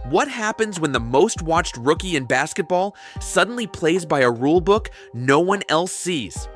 What happens when the most watched rookie in basketball suddenly plays by a rulebook no one else sees?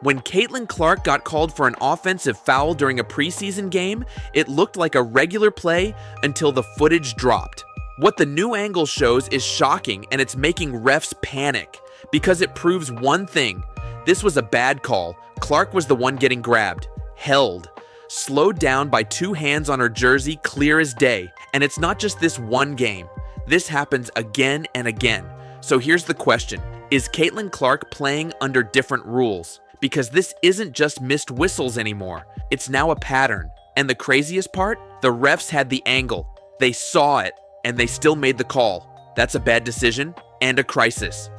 When Caitlin Clark got called for an offensive foul during a preseason game, it looked like a regular play until the footage dropped. What the new angle shows is shocking, and it's making refs panic because it proves one thing. This was a bad call. Clark was the one getting grabbed, held, slowed down by two hands on her jersey, clear as day. And it's not just this one game. This happens again and again. So here's the question. Is Caitlin Clark playing under different rules? Because this isn't just missed whistles anymore. It's now a pattern. And the craziest part? The refs had the angle. They saw it, and they still made the call. That's a bad decision and a crisis.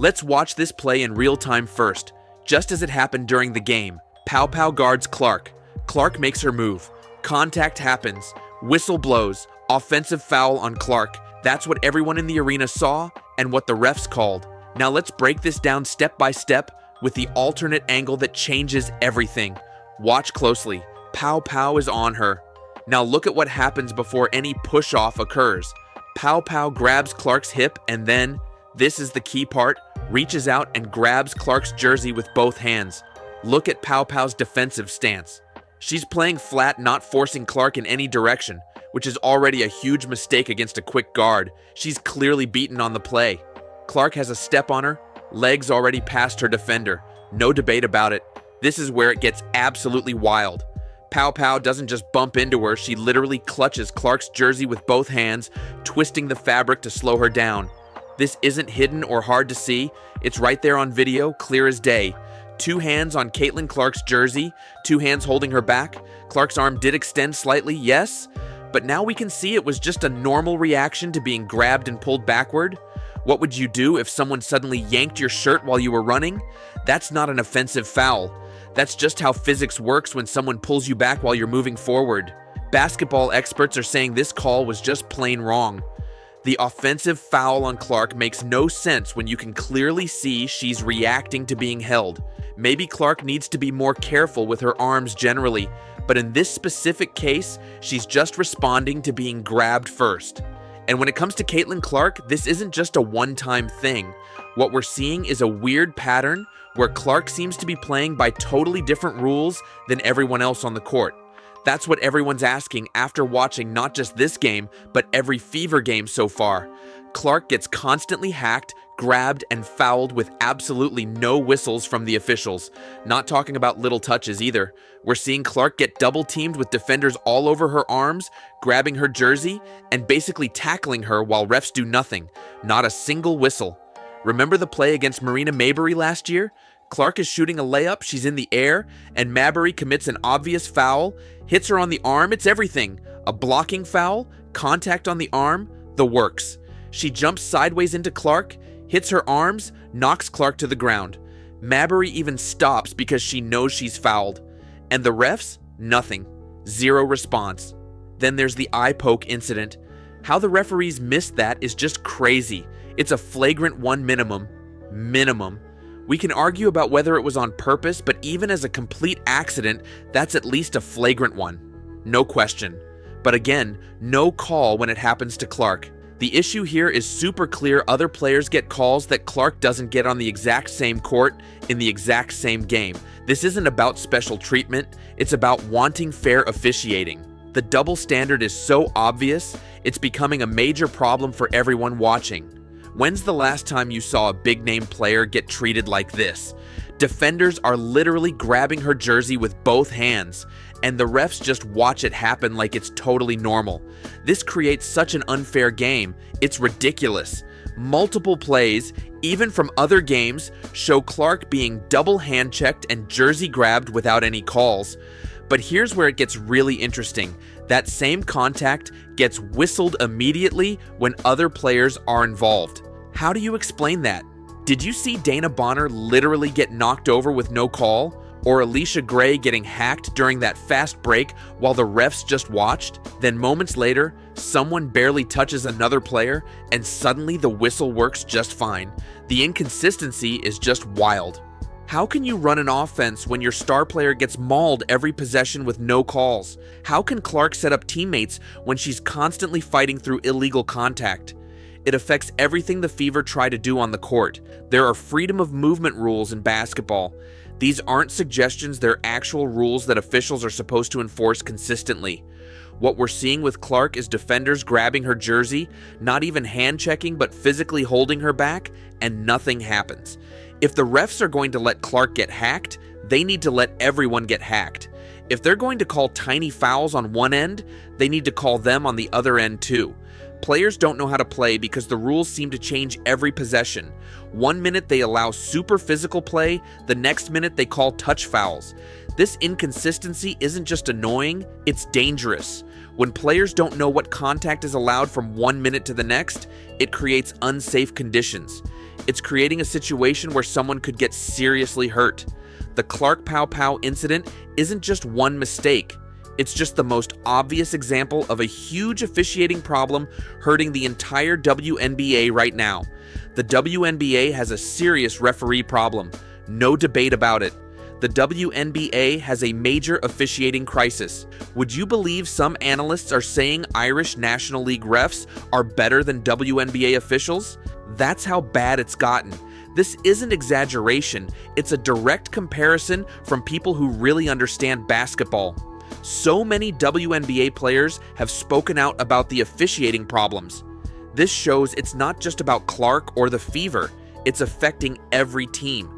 Let's watch this play in real time first. Just as it happened during the game, Pow Pow guards Clark. Clark makes her move. Contact happens. Whistle blows. Offensive foul on Clark. That's what everyone in the arena saw and what the refs called. Now let's break this down step by step with the alternate angle that changes everything. Watch closely. Pow Pow is on her. Now look at what happens before any push-off occurs. Pow Pow grabs Clark's hip and then, this is the key part, reaches out and grabs Clark's jersey with both hands. Look at Pow Pow's defensive stance. She's playing flat, not forcing Clark in any direction, which is already a huge mistake against a quick guard. She's clearly beaten on the play. Clark has a step on her, legs already past her defender. No debate about it. This is where it gets absolutely wild. Pow Pow doesn't just bump into her, she literally clutches Clark's jersey with both hands, twisting the fabric to slow her down. This isn't hidden or hard to see. It's right there on video, clear as day. Two hands on Caitlin Clark's jersey, two hands holding her back. Clark's arm did extend slightly, yes, but now we can see it was just a normal reaction to being grabbed and pulled backward. What would you do if someone suddenly yanked your shirt while you were running? That's not an offensive foul. That's just how physics works when someone pulls you back while you're moving forward. Basketball experts are saying this call was just plain wrong. The offensive foul on Clark makes no sense when you can clearly see she's reacting to being held. Maybe Clark needs to be more careful with her arms generally, but in this specific case, she's just responding to being grabbed first. And when it comes to Caitlin Clark, this isn't just a one-time thing. What we're seeing is a weird pattern where Clark seems to be playing by totally different rules than everyone else on the court. That's what everyone's asking after watching not just this game, but every Fever game so far. Clark gets constantly hacked, grabbed, and fouled with absolutely no whistles from the officials. Not talking about little touches either. We're seeing Clark get double teamed with defenders all over her arms, grabbing her jersey, and basically tackling her while refs do nothing. Not a single whistle. Remember the play against Marina Mabury last year? Clark is shooting a layup, she's in the air, and Mabury commits an obvious foul, hits her on the arm, it's everything. A blocking foul, contact on the arm, the works. She jumps sideways into Clark, hits her arms, knocks Clark to the ground. Mabury even stops because she knows she's fouled. And the refs? Nothing. Zero response. Then there's the eye poke incident. How the referees missed that is just crazy. It's a flagrant 1 minimum. Minimum. We can argue about whether it was on purpose, but even as a complete accident, that's at least a flagrant one. No question. But again, no call when it happens to Clark. The issue here is super clear other players get calls that Clark doesn't get on the exact same court in the exact same game. This isn't about special treatment, it's about wanting fair officiating. The double standard is so obvious, it's becoming a major problem for everyone watching. When's the last time you saw a big-name player get treated like this? Defenders are literally grabbing her jersey with both hands, and the refs just watch it happen like it's totally normal. This creates such an unfair game, it's ridiculous. Multiple plays, even from other games, show Clark being double hand-checked and jersey grabbed without any calls. But here's where it gets really interesting. That same contact gets whistled immediately when other players are involved. How do you explain that? Did you see Dana Bonner literally get knocked over with no call? Or Alicia Gray getting hacked during that fast break while the refs just watched? Then moments later, someone barely touches another player and suddenly the whistle works just fine. The inconsistency is just wild. How can you run an offense when your star player gets mauled every possession with no calls? How can Clark set up teammates when she's constantly fighting through illegal contact? It affects everything the Fever try to do on the court. There are freedom of movement rules in basketball. These aren't suggestions, they're actual rules that officials are supposed to enforce consistently. What we're seeing with Clark is defenders grabbing her jersey, not even hand-checking but physically holding her back, and nothing happens. If the refs are going to let Clark get hacked, they need to let everyone get hacked. If they're going to call tiny fouls on one end, they need to call them on the other end too. Players don't know how to play because the rules seem to change every possession. One minute they allow super physical play, the next minute they call touch fouls. This inconsistency isn't just annoying, it's dangerous. When players don't know what contact is allowed from one minute to the next, it creates unsafe conditions. It's creating a situation where someone could get seriously hurt. The Clark Pow Pow incident isn't just one mistake. It's just the most obvious example of a huge officiating problem hurting the entire WNBA right now. The WNBA has a serious referee problem. No debate about it. The WNBA has a major officiating crisis. Would you believe some analysts are saying Irish National League refs are better than WNBA officials? That's how bad it's gotten. This isn't exaggeration, it's a direct comparison from people who really understand basketball. So many WNBA players have spoken out about the officiating problems. This shows it's not just about Clark or the Fever, it's affecting every team.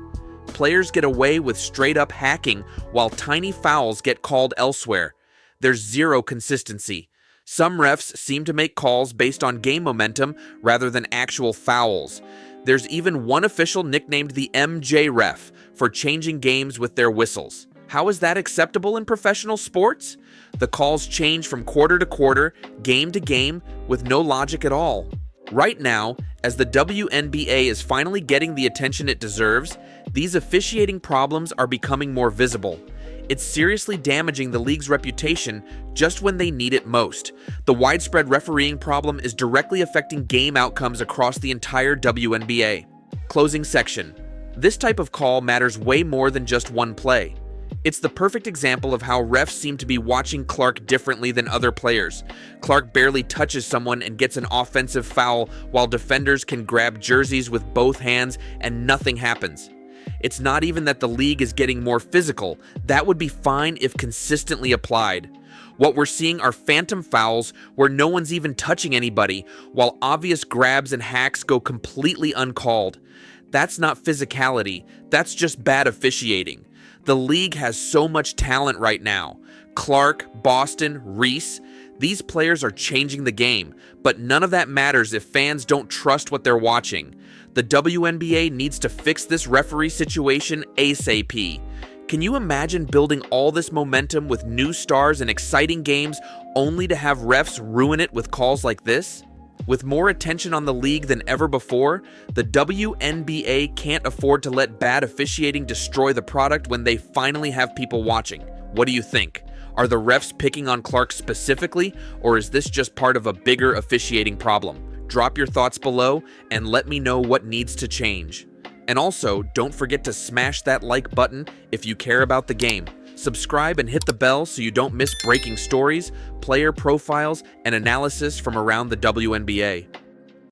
Players get away with straight-up hacking while tiny fouls get called elsewhere. There's zero consistency. Some refs seem to make calls based on game momentum rather than actual fouls. There's even one official nicknamed the MJ ref for changing games with their whistles. How is that acceptable in professional sports? The calls change from quarter to quarter, game to game, with no logic at all. Right now, as the WNBA is finally getting the attention it deserves, these officiating problems are becoming more visible. It's seriously damaging the league's reputation just when they need it most. The widespread refereeing problem is directly affecting game outcomes across the entire WNBA. Closing section. This type of call matters way more than just one play. It's the perfect example of how refs seem to be watching Clark differently than other players. Clark barely touches someone and gets an offensive foul, while defenders can grab jerseys with both hands and nothing happens. It's not even that the league is getting more physical. That would be fine if consistently applied. What we're seeing are phantom fouls where no one's even touching anybody, while obvious grabs and hacks go completely uncalled. That's not physicality, that's just bad officiating. The league has so much talent right now. Clark, Boston, Reese, these players are changing the game, but none of that matters if fans don't trust what they're watching. The WNBA needs to fix this referee situation ASAP. Can you imagine building all this momentum with new stars and exciting games only to have refs ruin it with calls like this? With more attention on the league than ever before, the WNBA can't afford to let bad officiating destroy the product when they finally have people watching. What do you think? Are the refs picking on Clark specifically, or is this just part of a bigger officiating problem? Drop your thoughts below and let me know what needs to change. And also, don't forget to smash that like button if you care about the game. Subscribe and hit the bell so you don't miss breaking stories, player profiles, and analysis from around the WNBA.